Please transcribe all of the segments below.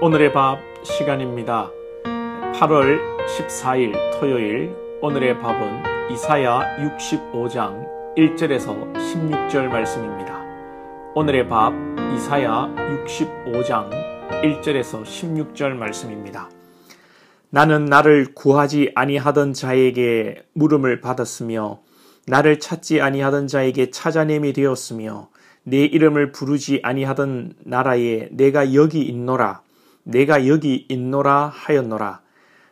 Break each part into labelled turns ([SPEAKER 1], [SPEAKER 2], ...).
[SPEAKER 1] 오늘의 밥 시간입니다. 8월 14일 토요일 오늘의 밥은 이사야 65장 1절에서 16절 말씀입니다. 오늘의 밥 이사야 65장 1절에서 16절 말씀입니다. 나는 나를 구하지 아니하던 자에게 물음을 받았으며 나를 찾지 아니하던 자에게 찾아냄이 되었으며 내 이름을 부르지 아니하던 나라에 내가 여기 있노라 하였노라.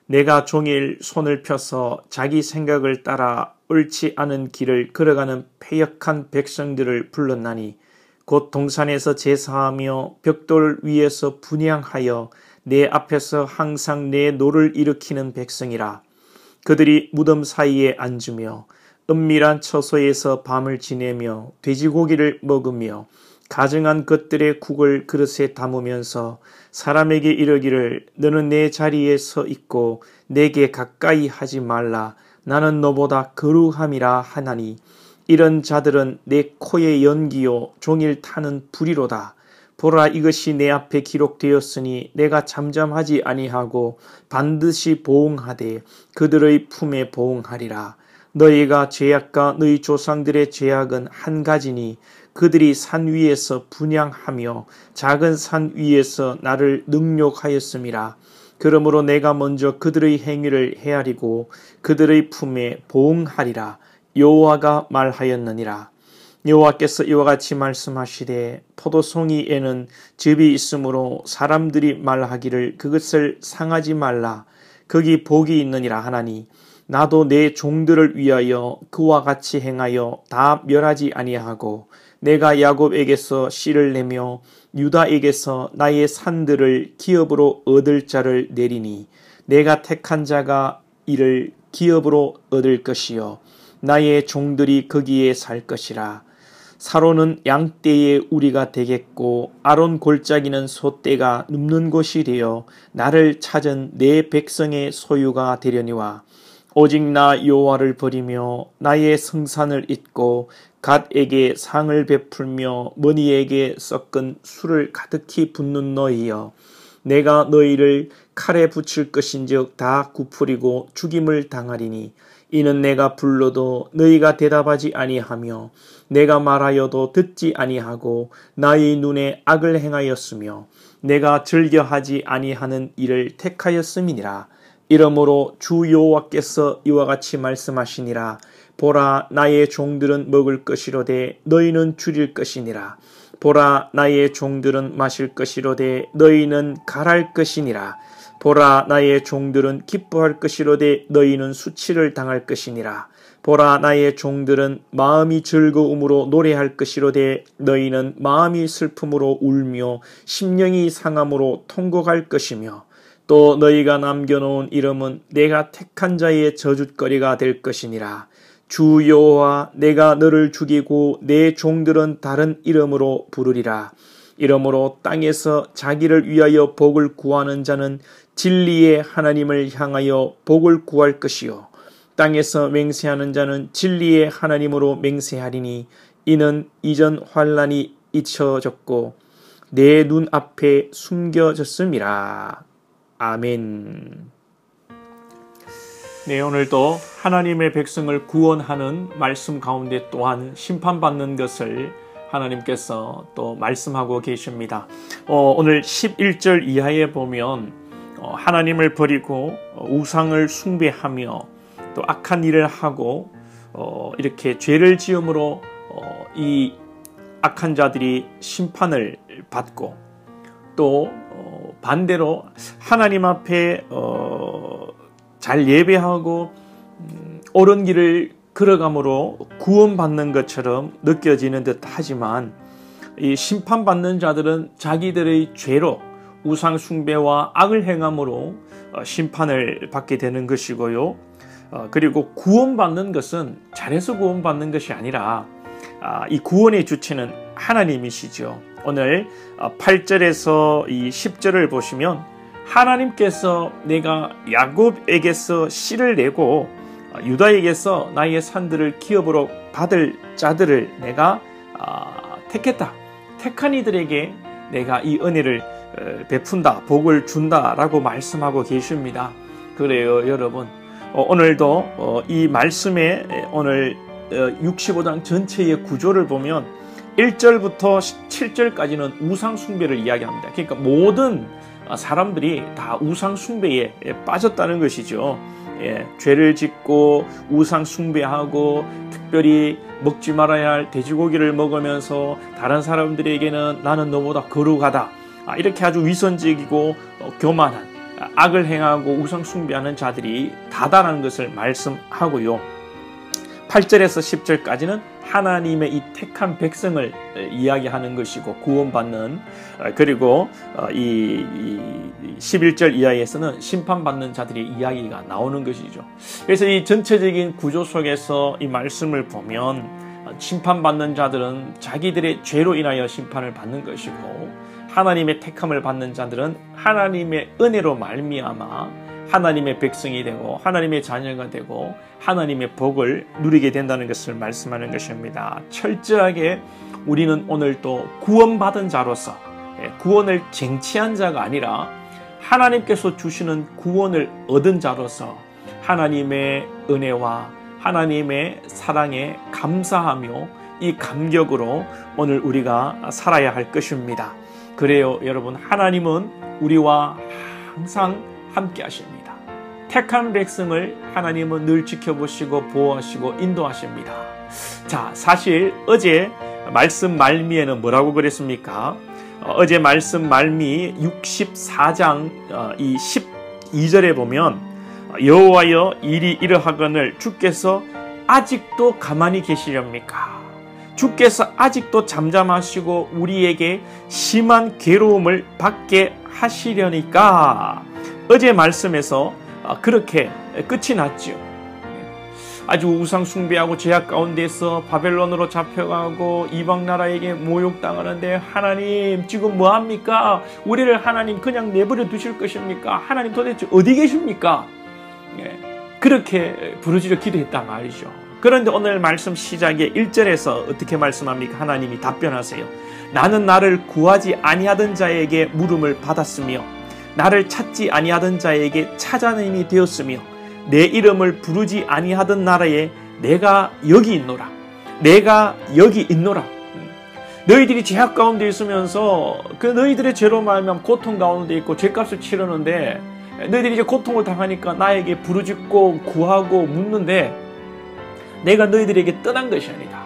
[SPEAKER 1] 내가 종일 손을 펴서 자기 생각을 따라 옳지 않은 길을 걸어가는 패역한 백성들을 불렀나니 곧 동산에서 제사하며 벽돌 위에서 분향하여 내 앞에서 항상 내 노를 일으키는 백성이라. 그들이 무덤 사이에 앉으며 은밀한 처소에서 밤을 지내며 돼지고기를 먹으며 가증한 것들의 국을 그릇에 담으면서 사람에게 이르기를 너는 내 자리에 서 있고 내게 가까이 하지 말라. 나는 너보다 거룩함이라 하나니 이런 자들은 내 코의 연기요 종일 타는 불이로다. 보라, 이것이 내 앞에 기록되었으니 내가 잠잠하지 아니하고 반드시 보응하되 그들의 품에 보응하리라. 너희가 죄악과 너희 조상들의 죄악은 한 가지니 그들이 산 위에서 분향하며 작은 산 위에서 나를 능욕하였음이라. 그러므로 내가 먼저 그들의 행위를 헤아리고 그들의 품에 보응하리라. 여호와가 말하였느니라. 여호와께서 이와 같이 말씀하시되 포도송이에는 즙이 있으므로 사람들이 말하기를 그것을 상하지 말라. 거기 복이 있느니라 하나니 나도 내 종들을 위하여 그와 같이 행하여 다 멸하지 아니하고 내가 야곱에게서 씨를 내며 유다에게서 나의 산들을 기업으로 얻을 자를 내리니 내가 택한 자가 이를 기업으로 얻을 것이요 나의 종들이 거기에 살 것이라. 사로는 양떼의 우리가 되겠고 아론 골짜기는 소떼가 눕는 곳이 되어 나를 찾은 내 백성의 소유가 되려니와 오직 나 여호와를 버리며 나의 성산을 잊고 갓에게 상을 베풀며 머니에게 섞은 술을 가득히 붓는 너희여, 내가 너희를 칼에 붙일 것인즉 다 굽으리고 죽임을 당하리니 이는 내가 불러도 너희가 대답하지 아니하며 내가 말하여도 듣지 아니하고 나의 눈에 악을 행하였으며 내가 즐겨하지 아니하는 일을 택하였음이니라. 이러므로 주 여호와께서 이와 같이 말씀하시니라. 보라, 나의 종들은 먹을 것이로되 너희는 줄일 것이니라. 보라, 나의 종들은 마실 것이로되 너희는 갈할 것이니라. 보라, 나의 종들은 기뻐할 것이로되 너희는 수치를 당할 것이니라. 보라, 나의 종들은 마음이 즐거움으로 노래할 것이로되 너희는 마음이 슬픔으로 울며 심령이 상함으로 통곡할 것이며 또 너희가 남겨놓은 이름은 내가 택한 자의 저주거리가 될 것이니라. 주 여호와, 내가 너를 죽이고 내 종들은 다른 이름으로 부르리라. 이러므로 땅에서 자기를 위하여 복을 구하는 자는 진리의 하나님을 향하여 복을 구할 것이요 땅에서 맹세하는 자는 진리의 하나님으로 맹세하리니 이는 이전 환난이 잊혀졌고 내 눈앞에 숨겨졌음이라. 아멘. 네, 오늘도 하나님의 백성을 구원하는 말씀 가운데 또한 심판받는 것을 하나님께서 또 말씀하고 계십니다. 오늘 11절 이하에 보면 하나님을 버리고 우상을 숭배하며 또 악한 일을 하고 이렇게 죄를 지음으로 이 악한 자들이 심판을 받고 또 반대로 하나님 앞에 잘 예배하고 옳은 길을 걸어감으로 구원받는 것처럼 느껴지는 듯 하지만 이 심판받는 자들은 자기들의 죄로 우상 숭배와 악을 행함으로 심판을 받게 되는 것이고요. 그리고 구원받는 것은 잘해서 구원받는 것이 아니라 이 구원의 주체는 하나님이시죠. 오늘 8절에서 이 10절을 보시면 하나님께서 내가 야곱에게서 씨를 내고 유다에게서 나의 산들을 기업으로 받을 자들을 내가 택했다. 택한 이들에게 내가 이 은혜를 베푼다, 복을 준다라고 말씀하고 계십니다. 그래요, 여러분. 오늘도 이 말씀에 오늘 65장 전체의 구조를 보면 1절부터 7절까지는 우상 숭배를 이야기합니다. 그러니까 모든 사람들이 다 우상 숭배에 빠졌다는 것이죠. 죄를 짓고 우상 숭배하고 특별히 먹지 말아야 할 돼지고기를 먹으면서 다른 사람들에게는 나는 너보다 거룩하다, 이렇게 아주 위선적이고 교만한 악을 행하고 우상 숭배하는 자들이 다다라는 것을 말씀하고요. 8절에서 10절까지는 하나님의 이 택한 백성을 이야기하는 것이고 구원받는, 그리고 이 11절 이하에서는 심판받는 자들의 이야기가 나오는 것이죠. 그래서 이 전체적인 구조 속에서 이 말씀을 보면 심판받는 자들은 자기들의 죄로 인하여 심판을 받는 것이고, 하나님의 택함을 받는 자들은 하나님의 은혜로 말미암아 하나님의 백성이 되고 하나님의 자녀가 되고 하나님의 복을 누리게 된다는 것을 말씀하는 것입니다. 철저하게 우리는 오늘 또 구원받은 자로서, 구원을 쟁취한 자가 아니라 하나님께서 주시는 구원을 얻은 자로서 하나님의 은혜와 하나님의 사랑에 감사하며 이 감격으로 오늘 우리가 살아야 할 것입니다. 그래요, 여러분. 하나님은 우리와 항상 함께 하십니다. 택한 백성을 하나님은 늘 지켜보시고 보호하시고 인도하십니다. 자, 사실 어제 말씀 말미에는 뭐라고 그랬습니까? 어제 말씀 말미 64장 이 12절에 보면 여호와여 일이 이러하거늘 주께서 아직도 가만히 계시렵니까? 주께서 아직도 잠잠하시고 우리에게 심한 괴로움을 받게 하시려니까. 어제 말씀에서 그렇게 끝이 났죠. 아주 우상 숭배하고 죄악 가운데서 바벨론으로 잡혀가고 이방 나라에게 모욕당하는데 하나님 지금 뭐합니까? 우리를 하나님 그냥 내버려 두실 것입니까? 하나님 도대체 어디 계십니까? 그렇게 부르짖어 기도했단 말이죠. 그런데 오늘 말씀 시작에 1절에서 어떻게 말씀합니까? 하나님이 답변하세요. 나는 나를 구하지 아니하던 자에게 물음을 받았으며 나를 찾지 아니하던 자에게 찾아냄이 되었으며 내 이름을 부르지 아니하던 나라에 내가 여기 있노라. 내가 여기 있노라. 너희들이 죄악 가운데 있으면서 그 너희들의 죄로 말하면 고통 가운데 있고 죄값을 치르는데 너희들이 이제 고통을 당하니까 나에게 부르짖고 구하고 묻는데 내가 너희들에게 떠난 것이 아니다.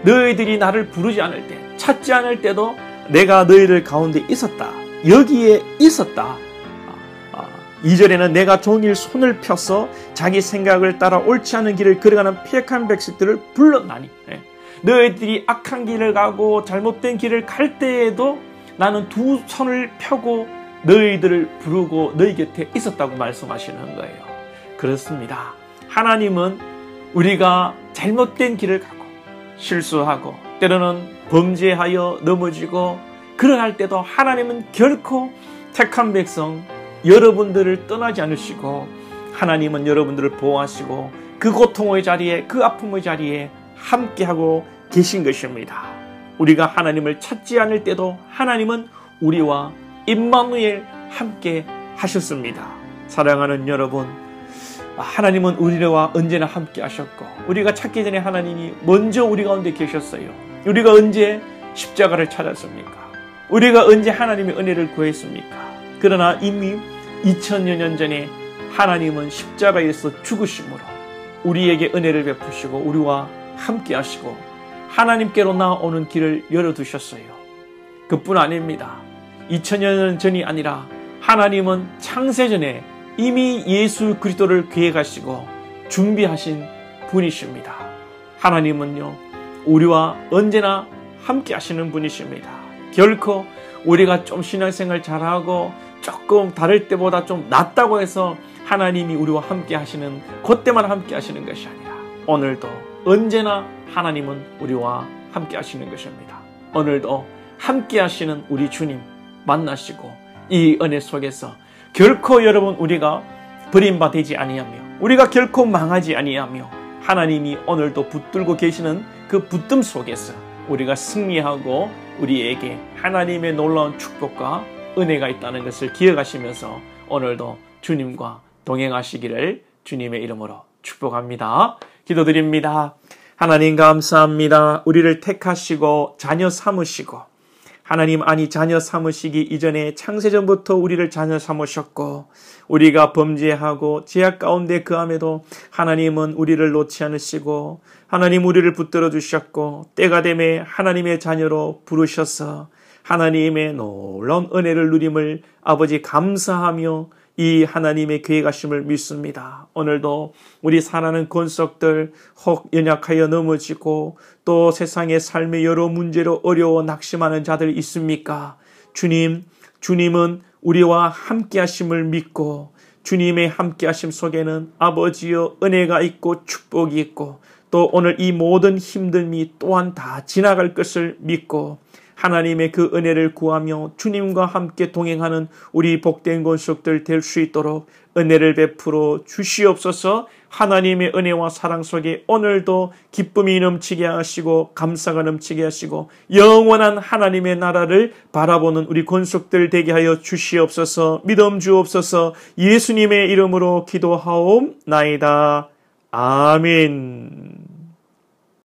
[SPEAKER 1] 너희들이 나를 부르지 않을 때, 찾지 않을 때도 내가 너희들 가운데 있었다. 여기에 있었다. 2절에는 내가 종일 손을 펴서 자기 생각을 따라 옳지 않은 길을 걸어가는 패역한 백성들을 불렀나니. 너희들이 악한 길을 가고 잘못된 길을 갈 때에도 나는 두 손을 펴고 너희들을 부르고 너희 곁에 있었다고 말씀하시는 거예요. 그렇습니다. 하나님은 우리가 잘못된 길을 가고 실수하고 때로는 범죄하여 넘어지고 그러할 때도 하나님은 결코 택한 백성 여러분들을 떠나지 않으시고 하나님은 여러분들을 보호하시고 그 고통의 자리에 그 아픔의 자리에 함께하고 계신 것입니다. 우리가 하나님을 찾지 않을 때도 하나님은 우리와 임마누엘 함께 하셨습니다. 사랑하는 여러분, 하나님은 우리와 언제나 함께 하셨고 우리가 찾기 전에 하나님이 먼저 우리 가운데 계셨어요. 우리가 언제 십자가를 찾았습니까? 우리가 언제 하나님의 은혜를 구했습니까? 그러나 이미 2000여 년 전에 하나님은 십자가에서 죽으심으로 우리에게 은혜를 베푸시고 우리와 함께 하시고 하나님께로 나아오는 길을 열어두셨어요. 그뿐 아닙니다. 2000여 년 전이 아니라 하나님은 창세전에 이미 예수 그리스도를 계획하시고 준비하신 분이십니다. 하나님은요, 우리와 언제나 함께 하시는 분이십니다. 결코 우리가 좀 신앙생활 잘하고 조금 다를 때보다 좀 낫다고 해서 하나님이 우리와 함께 하시는, 그때만 함께 하시는 것이 아니라 오늘도 언제나 하나님은 우리와 함께 하시는 것입니다. 오늘도 함께 하시는 우리 주님 만나시고 이 은혜 속에서 결코 여러분 우리가 버림받지 아니하며 우리가 결코 망하지 아니하며 하나님이 오늘도 붙들고 계시는 그 붙듦 속에서 우리가 승리하고 우리에게 하나님의 놀라운 축복과 은혜가 있다는 것을 기억하시면서 오늘도 주님과 동행하시기를 주님의 이름으로 축복합니다. 기도드립니다. 하나님 감사합니다. 우리를 택하시고 자녀 삼으시고 하나님 자녀 삼으시기 이전에 창세전부터 우리를 자녀 삼으셨고 우리가 범죄하고 죄악 가운데 거함에도 하나님은 우리를 놓지 않으시고 하나님 우리를 붙들어 주셨고 때가 되매 하나님의 자녀로 부르셔서 하나님의 놀라운 은혜를 누림을 아버지 감사하며 이 하나님의 계획하심을 믿습니다. 오늘도 우리 사랑하는 권속들 혹 연약하여 넘어지고 또 세상의 삶의 여러 문제로 어려워 낙심하는 자들 있습니까? 주님은 우리와 함께 하심을 믿고 주님의 함께 하심 속에는 아버지여 은혜가 있고 축복이 있고 또 오늘 이 모든 힘듦이 또한 다 지나갈 것을 믿고 하나님의 그 은혜를 구하며 주님과 함께 동행하는 우리 복된 권속들 될 수 있도록 은혜를 베풀어 주시옵소서. 하나님의 은혜와 사랑 속에 오늘도 기쁨이 넘치게 하시고 감사가 넘치게 하시고 영원한 하나님의 나라를 바라보는 우리 권속들 되게 하여 주시옵소서. 믿음 주옵소서. 예수님의 이름으로 기도하옵나이다. 아멘.